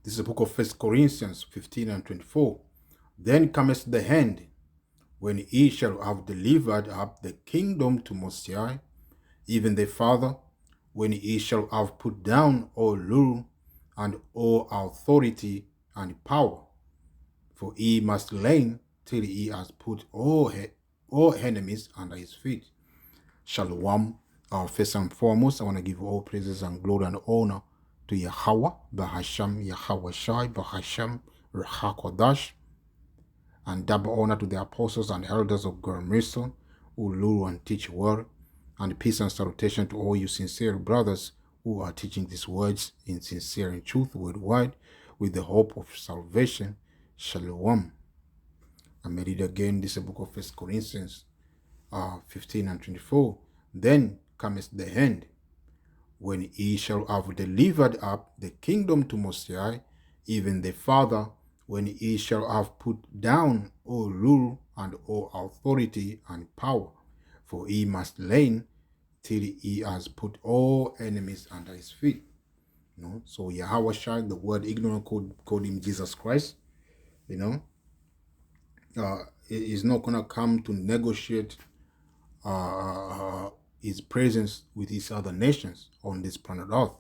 This is the book of 1 Corinthians 15 and 24. Then cometh the end, when he shall have delivered up the kingdom to Most High, even the Father, when he shall have put down all rule and all authority and power. For he must reign till he has put all enemies under his feet. Shalom. First and foremost, I want to give all praises and glory and honor to Yahweh, Bahasham, Yahweh Shai, Bahasham, Rahakodash, and double honor to the apostles and elders of Gormison, who rule and teach word, and peace and salutation to all you sincere brothers who are teaching these words in sincere and truth worldwide with the hope of salvation. Shalom. I made it again. This is the book of 1 Corinthians 15 and 24. Then cometh the end, when he shall have delivered up the kingdom to Most High, even the Father, when he shall have put down all rule and all authority and power. For he must reign till he has put all enemies under his feet. So Yahweh Shai, the word ignorant called him Jesus Christ, is not going to come to negotiate his presence with his other nations on this planet Earth,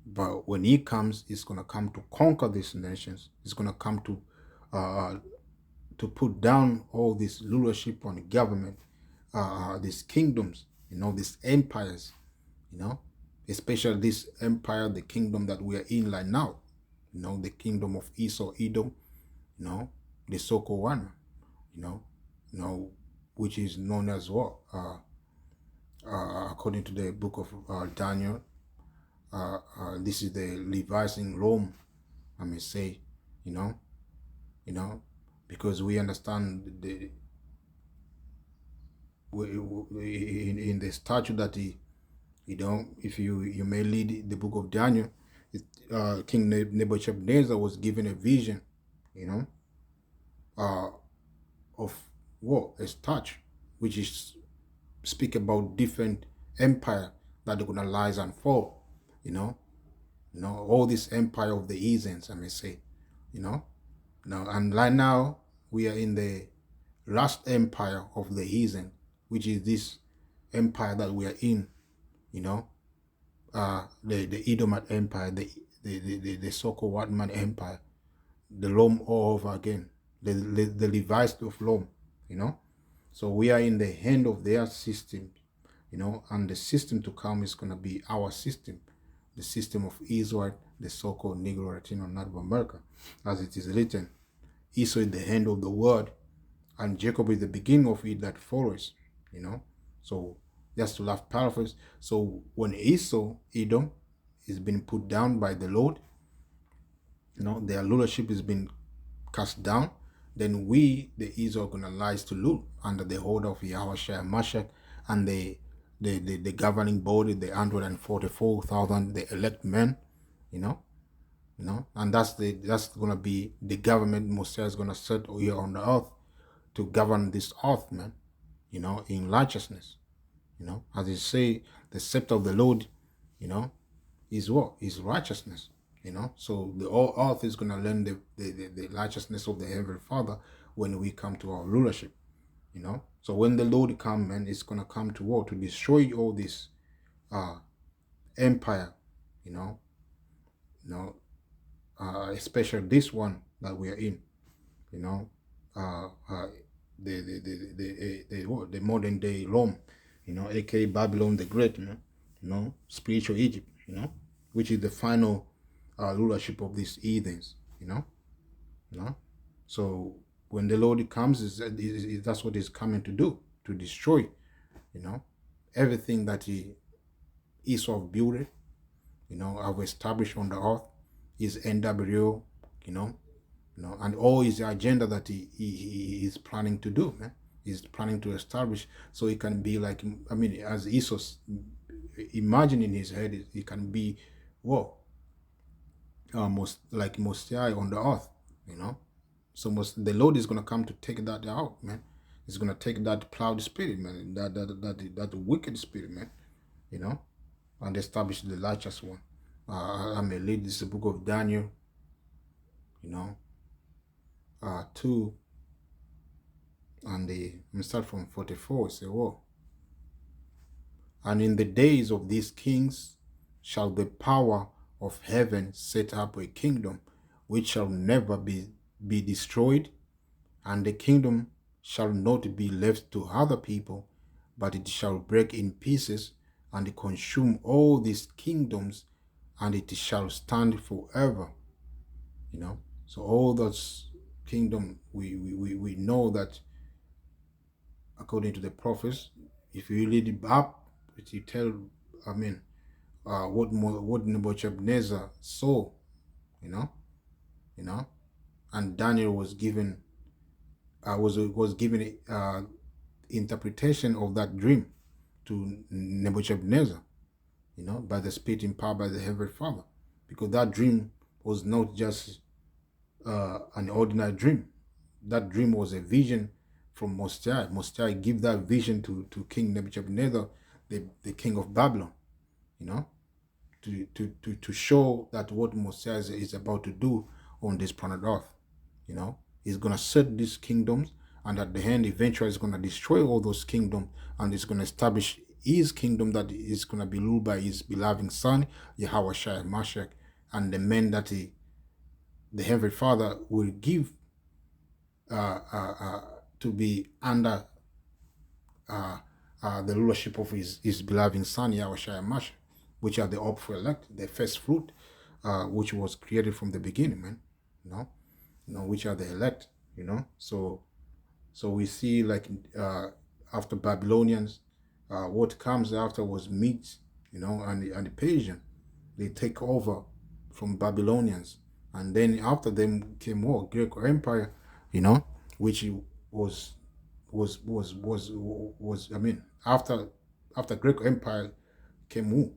But when he comes, he's going to come to conquer these nations. He's going to come to put down all this rulership on the government, these kingdoms, these empires, especially this empire, the kingdom that we are in right now, the kingdom of Esau, Edom, the so-called one, which is known as what? According to the book of Daniel, this is the Levites in Rome, I may say, because we understand in the statute that if you may read the book of Daniel, King Nebuchadnezzar was given a vision, of what? A statue, which is speak about different empire that are gonna rise and fall, all this empire of the heathens, I may say, now, and right now we are in the last empire of the heathen, which is this empire that we are in, the Edomite empire, the so-called white man empire, the Rome all over again, the Levites of Rome, So we are in the hand of their system, and the system to come is going to be our system, the system of Israel, the so-called Negro Latino Native America, as it is written. Esau is the hand of the word, and Jacob is the beginning of it that follows, So just to laugh paraphrase. So when Esau, Edom, is being put down by the Lord, their rulership has been cast down, then we, the Israel, are going to rise to rule under the hold of Yahweh Shai Mashiach and the governing body, the 144,000, the elect men, and that's going to be the government Mosiah is going to set here on the earth to govern this earth, man, in righteousness, as they say, the scepter of the Lord, is what? Is righteousness. So the whole earth is going to learn the righteousness of the Heavenly Father when we come to our rulership, So when the Lord comes, man, it's going to come to war to destroy all this empire, especially this one that we are in, the modern day Rome, aka Babylon the Great, spiritual Egypt, which is the final rulership of these heathens, So when the Lord comes, that's what he's coming to do, to destroy, everything that Esau built, have established on the earth, his NWO, and all his agenda that he is planning to do, man. He's planning to establish, so it can be like, as Esau imagine in his head, it can be, most like Mosiah on the earth, So the Lord is going to come to take that out, man. He's going to take that proud spirit, man, that wicked spirit, man, and establish the righteous one, I may read this the book of Daniel, 2, and I'm start from 44. Say, whoa. And in the days of these kings shall the power of heaven set up a kingdom which shall never be destroyed, and the kingdom shall not be left to other people, but it shall break in pieces and consume all these kingdoms, and it shall stand forever. So all those kingdom, we know that according to the prophets, if you read it up, you tell, I mean, what Nebuchadnezzar saw, you know, you know, and Daniel was given was given interpretation of that dream to Nebuchadnezzar, by the Spirit empowered by the Heavenly Father, because that dream was not just an ordinary dream. That dream was a vision from Most High. Most High give that vision to King Nebuchadnezzar, the king of Babylon, to show that what Most High is about to do on this planet Earth. He's going to set these kingdoms, and at the end, eventually, he's going to destroy all those kingdoms, and he's going to establish his kingdom that is going to be ruled by his beloved son, Yahweh Shai Mashiach, and the men that the Heavenly Father will give to be under the rulership of his beloved son, Yahweh Shai Mashiach, which are the hopeful elect, the first fruit, which was created from the beginning, man. Which are the elect, So we see, like, after Babylonians, what comes after was Medes, and the Persian. They take over from Babylonians, and then after them came more Greek Empire, which was I mean, after Greek Empire came who?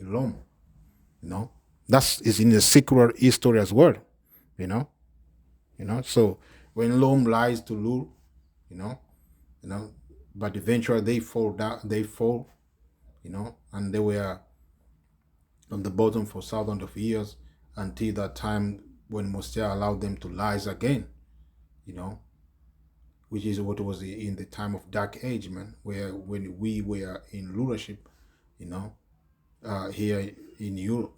Rome, That's is in the secular history as well, you know. So when Rome lies to rule, you know, but eventually they fall, and they were on the bottom for thousands of years until that time when Mosiah allowed them to rise again, which is what was in the time of Dark Age, man, where when we were in rulership, here in Europe,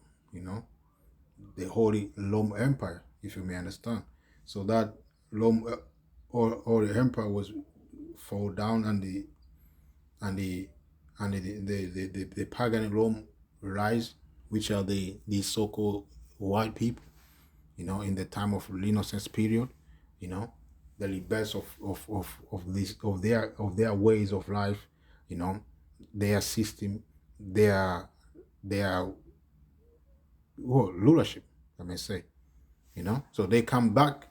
the Holy Rome Empire, if you may understand. So that Rome or the empire was fall down, and the pagan Rome rise, which are the so-called white people, in the time of Renaissance period, the rebels of their ways of life, their system, their rulership, I may say, So they come back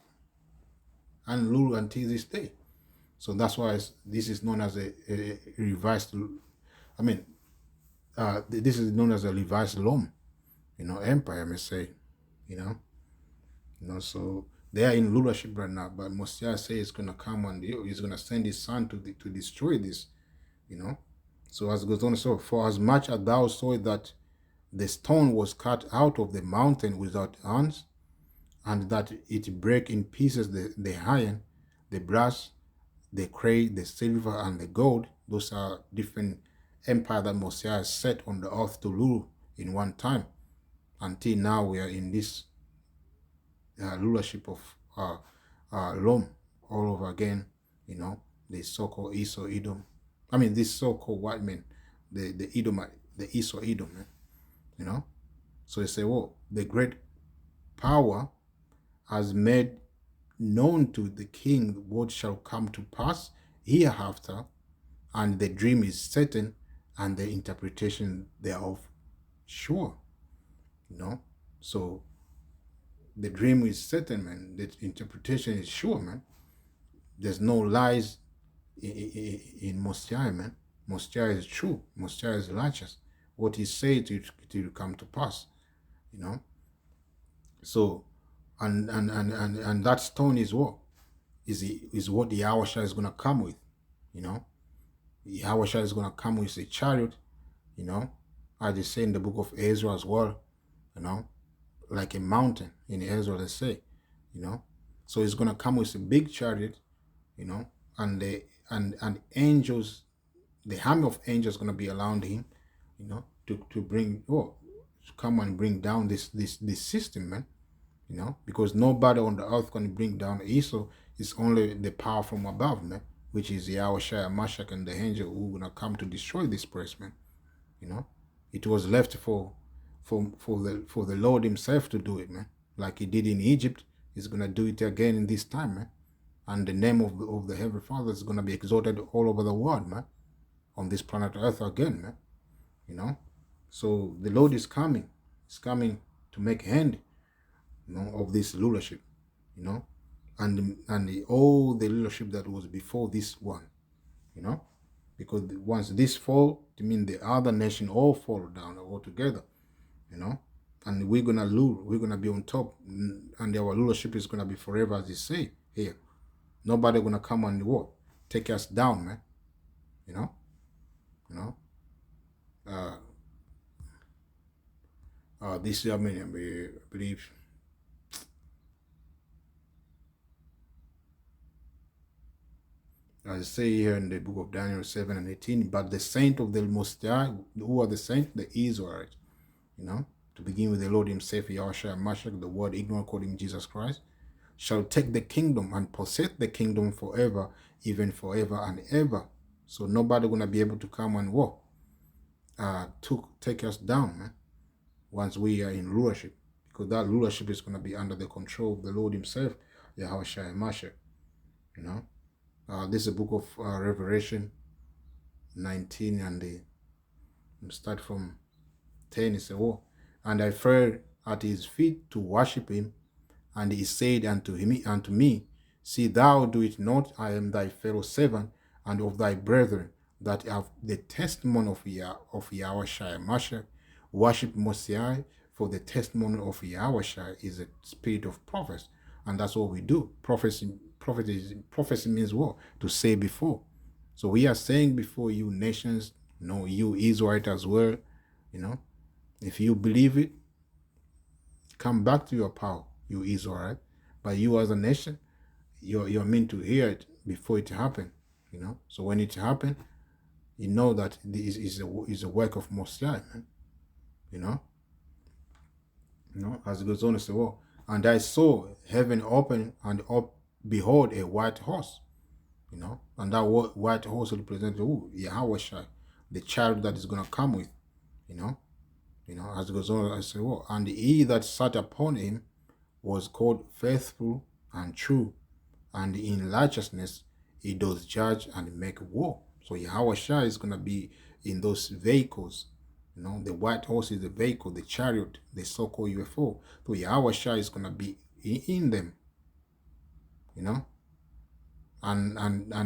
and rule until this day. So that's why this is known as a revised. I mean, this is known as a revised Rome, empire, I may say, So they are in rulership right now, but Mosiah says it's going to come and he's going to send his son to destroy this, So as it goes on, so for as much as thou sawest that the stone was cut out of the mountain without hands, and that it break in pieces the iron, the brass, the clay, the silver, and the gold. Those are different empires that Mosiah set on the earth to rule in one time. Until now, we are in this rulership of Rome all over again. The so-called Esau Edom. I mean, this so-called white men, the Edomite, the Esau Edom, man. So they say, well, the great power has made known to the king what shall come to pass hereafter, and the dream is certain, and the interpretation thereof sure. So the dream is certain, man. The interpretation is sure, man. There's no lies in Mosiah, man. Mosiah is true. Mosiah is righteous. What he said to come to pass, So, and that stone is what? Is what the Yahweh is going to come with, The Yahweh is going to come with a chariot, as they say in the book of Ezra as well, you know, like a mountain in Ezra, they say, you know. So he's gonna come with a big chariot, you know, and and angels, the army of angels gonna be around him, you know, to bring to come and bring down this system, man, you know, because nobody on the earth can bring down Esau. It's only the power from above, man, which is Yahweh Shai Mashak and the angel who gonna come to destroy this place, man. You know, it was left for the Lord Himself to do it, man. Like He did in Egypt, He's gonna do it again in this time, man. And the name of the Heavenly Father is gonna be exalted all over the world, man. On this planet Earth again, man. You know, so the Lord is coming. He's coming to make end, you know, of this rulership, you know, and all the rulership that was before this one, you know, because once this fall, it means the other nation all fall down altogether, you know, and we're gonna rule, we're gonna be on top, and our rulership is gonna be forever, as they say here. Nobody gonna come and what take us down, man. You know, you know. This I mean, I believe. As I say here in the book of Daniel 7 and 18, but the saint of the Most High, who are the saints? The Israelites, you know, to begin with the Lord Himself, Yahushua Mashiach, the word ignorant calling Jesus Christ, shall take the kingdom and possess the kingdom forever, even forever and ever. So nobody gonna be able to come and walk, to take us down, man, once we are in rulership, because that rulership is gonna be under the control of the Lord Himself, Yahushua Mashiach, you know. This is a book of Revelation 19, and start from 10. It says, "Oh, and I fell at His feet to worship Him, and He said unto me, See thou do it not. I am thy fellow servant and of thy brethren that have the testimony of Yahweh Shai Mashiach. Worship Most High, for the testimony of Yahweh Shai is a spirit of prophets." And that's what we do. Prophecy means what? To say before. So we are saying before you nations, you know, you Israelites as well, you know. If you believe it, come back to your power, you Israelite. But you as a nation, you're meant to hear it before it happen, you know. So when it happen, you know that this is a work of Most High, man. You know. You know, as it goes on to say, well, and I saw heaven open, and up behold a white horse, you know, and that white horse represents who? Yahweh Shai, the child that is gonna come with, you know. You know, as it goes on, I say, well, and he that sat upon him was called faithful and true, and in righteousness he does judge and make war. So Yahweh Shai is gonna be in those vehicles. You know, the white horse is the vehicle, the chariot, the so-called UFO. So Yahweh Shai is gonna be in them, you know. And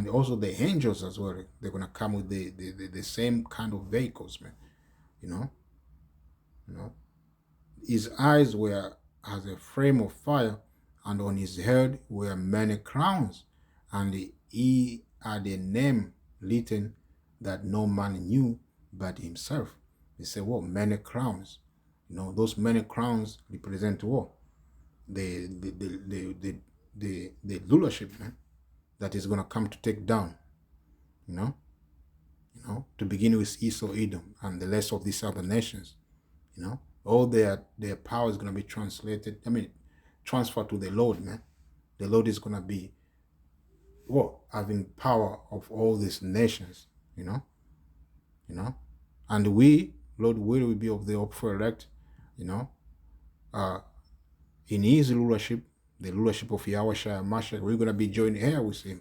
also the angels as well. They're gonna come with the same kind of vehicles, man. You know, you know. His eyes were as a flame of fire, and on his head were many crowns, and he had a name written that no man knew but himself. They say, what? Many crowns. You know, those many crowns represent what? The rulership, man, that is gonna come to take down. You know, to begin with Esau, Edom, and the rest of these other nations. You know, all their power is going to be transferred to the Lord, man. The Lord is going to be having power of all these nations, you know, and we, Lord, will be of the hopeful elect, you know, in His rulership, the rulership of Yahweh Shai Mashiach. We're going to be joined here with Him,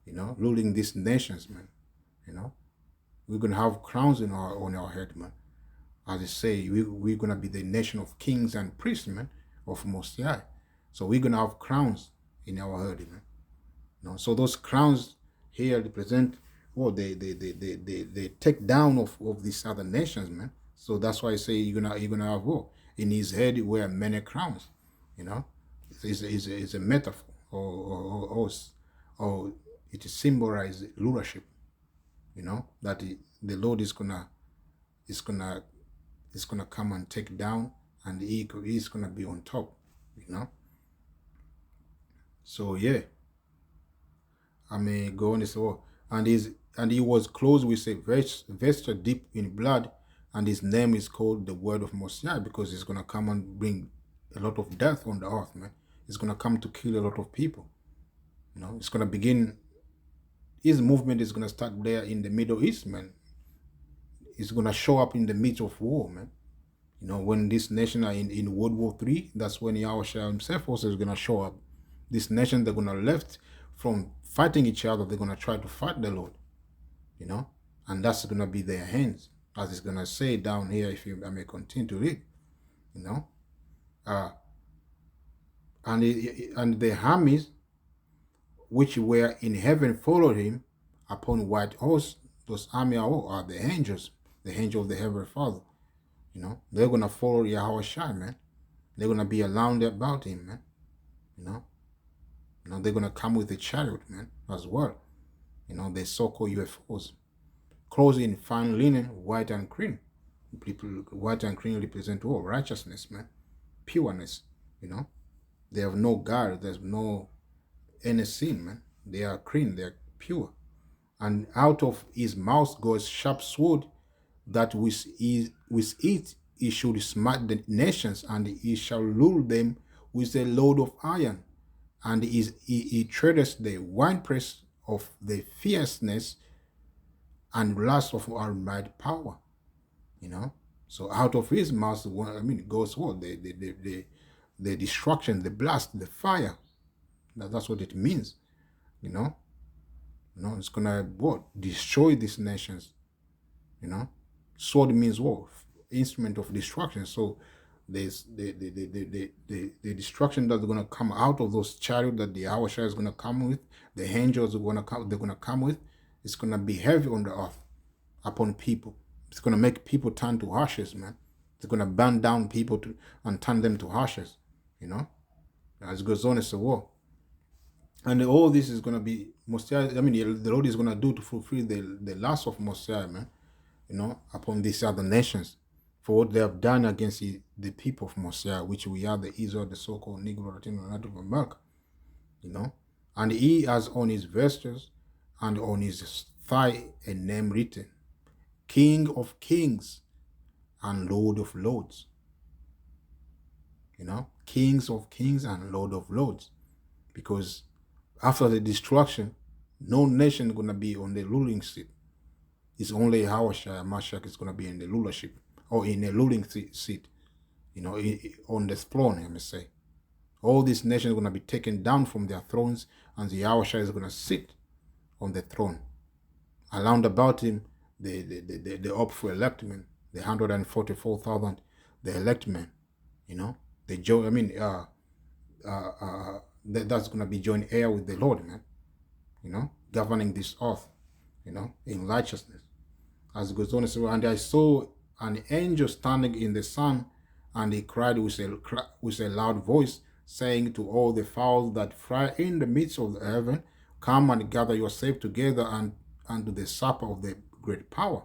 you know, ruling these nations, man. You know, we're going to have crowns on our head, man. As I say, we're going to be the nation of kings and priests, man, of Most High. So we're going to have crowns in our head, man. You know, so those crowns here represent the take down of these other nations, man. So that's why I say you're gonna have in his head wear many crowns, you know. It's a metaphor, or it symbolizes rulership, you know, that the Lord is gonna come and take down and he's gonna be on top, So yeah, I mean, go on this war, and he was clothed with a vesture deep in blood, and his name is called the Word of Most High, because he's gonna come and bring a lot of death on the earth, man. He's gonna come to kill a lot of people. It's gonna begin. His movement is gonna start there in the Middle East, man. He's gonna show up in the midst of war, man. When this nation are in World War III, that's when Yahushua himself also is gonna show up. This nation, they're gonna left from fighting each other, they're gonna try to fight the Lord, and that's gonna be their hands, as it's gonna say down here, if I may continue to read, and the armies which were in heaven followed him upon white horse. Those armies are the angels of the Heavenly Father. They're gonna follow Yahushua, man. They're gonna be around about him, man. They're gonna come with the chariot, man, as well. They so-called UFOs, clothed in fine linen, white and cream. White and cream represent all righteousness, man, pureness. They have no guard. There's no any sin, man. They are clean. They are pure. And out of his mouth goes sharp sword, that with it he should smite the nations, and he shall rule them with a load of iron. And he treadeth the winepress of the fierceness and lust of Almighty power. So out of his mouth, goes what? The destruction, the blast, the fire. That's what it means. It's gonna what? Destroy these nations. Sword means what? Instrument of destruction. So there's the destruction that's gonna come out of those chariots that the Yahushua is gonna come with, the angels are gonna come, they're gonna come with. It's gonna be heavy on the earth upon people. It's gonna make people turn to ashes, man. It's gonna burn down people and turn them to ashes. As it goes on, it's a war. And all this is gonna be Mosiah. The Lord is gonna do to fulfill the last of Mosiah, man. Upon these other nations, for what they have done against the people of Mosiah, which we are the Israel, the so-called Negro, Latino, and Native America. And he has on his vestes and on his thigh a name written, King of Kings and Lord of Lords. Kings of Kings and Lord of Lords. Because after the destruction, no nation is going to be on the ruling seat. It's only Yahushua Mashiach is going to be in the rulership, or in a ruling seat, on the throne, I must say. All these nations are going to be taken down from their thrones, and the Yahushua is going to sit on the throne. Around about him, the hopeful elect men, the 144,000, the elect men, that's going to be joint heir with the Lord, man, governing this earth, in righteousness. As it goes on, and I saw an angel standing in the sun, and he cried with a loud voice, saying to all the fowls that fly in the midst of the heaven, come and gather yourself together unto the supper of the great power,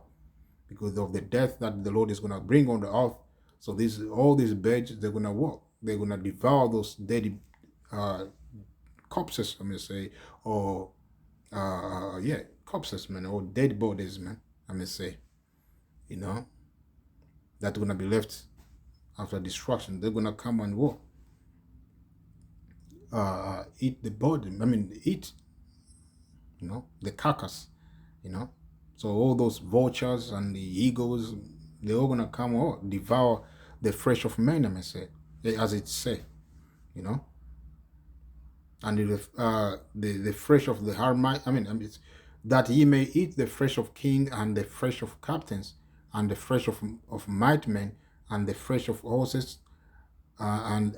because of the death that the Lord is going to bring on the earth. So all these birds, they're going to walk. They're going to devour those dead corpses, I may say, or corpses, man, or dead bodies, man, I may say, that's going to be left after destruction. They're going to come and walk, eat the body, eat, the carcass, So all those vultures and the eagles, they're all going to come and devour the flesh of men, I may say, as it say, and the flesh of the Harmite, it's that ye may eat the flesh of king, and the flesh of captains, and the flesh of mighty men, and the flesh of horses, and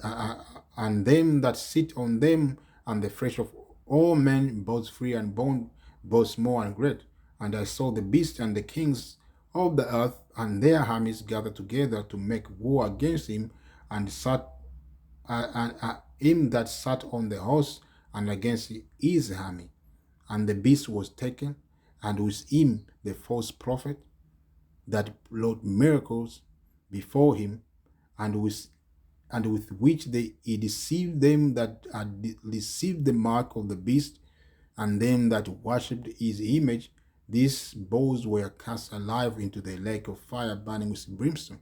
them that sit on them, and the flesh of all men, both free and bond, both small and great. And I saw the beast and the kings of the earth and their armies gathered together to make war against him, and him that sat on the horse, and against his army. And the beast was taken, and with him the false prophet that wrought miracles before him, and with and with which he deceived them that had received the mark of the beast, and them that worshipped his image. These bows were cast alive into the lake of fire burning with brimstone.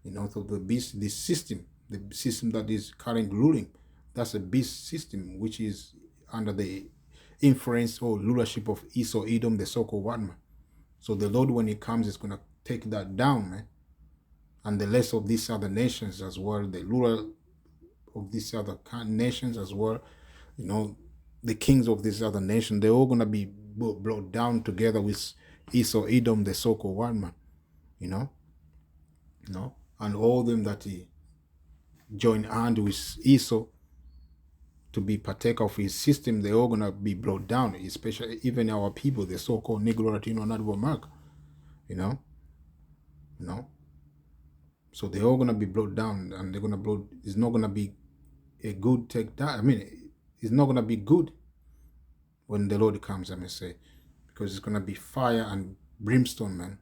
So the beast, the system that is currently ruling, that's a beast system which is under the influence or rulership of Esau, Edom, the so-called one man. So the Lord, when he comes, is going to take that down, man. And the rest of these other nations as well, the ruler of these other nations as well, the kings of these other nations, they're all going to be brought down together with Esau, Edom, the so-called one man, you know, and all them that he join hand with Esau to be partaker of his system, they're all going to be brought down, especially even our people, the so-called Negro, Latino, and Native America, you know, you know. So they're all going to be brought down, and they're going to blow. It's not going to be a good take down. I mean, it's not going to be good when the Lord comes, I may say, because it's going to be fire and brimstone, man,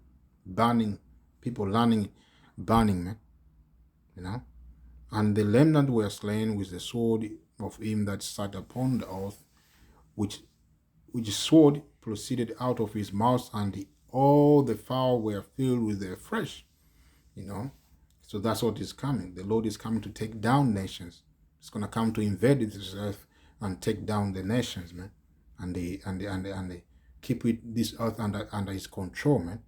burning, people learning, burning, man, And the remnant were slain with the sword of him that sat upon the earth, which sword proceeded out of his mouth, and all the fowl were filled with their flesh, So that's what is coming. The Lord is coming to take down nations. It's going to come to invade this earth and take down the nations, man. And they keep this earth under his control, man.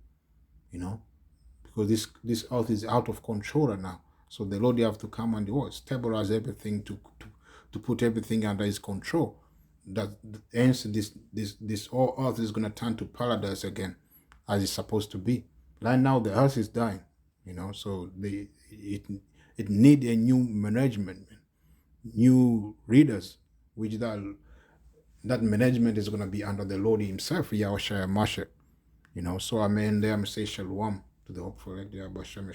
Because this earth is out of control right now. So the Lord, you have to come and stabilize everything to put everything under his control. That hence this whole earth is gonna turn to paradise again, as it's supposed to be. Right now the earth is dying, so it need a new management, new leaders, which that management is gonna be under the Lord himself, Yahushua Mashiach. So amen there, I say shalom to the hopeful, like the Abba Shem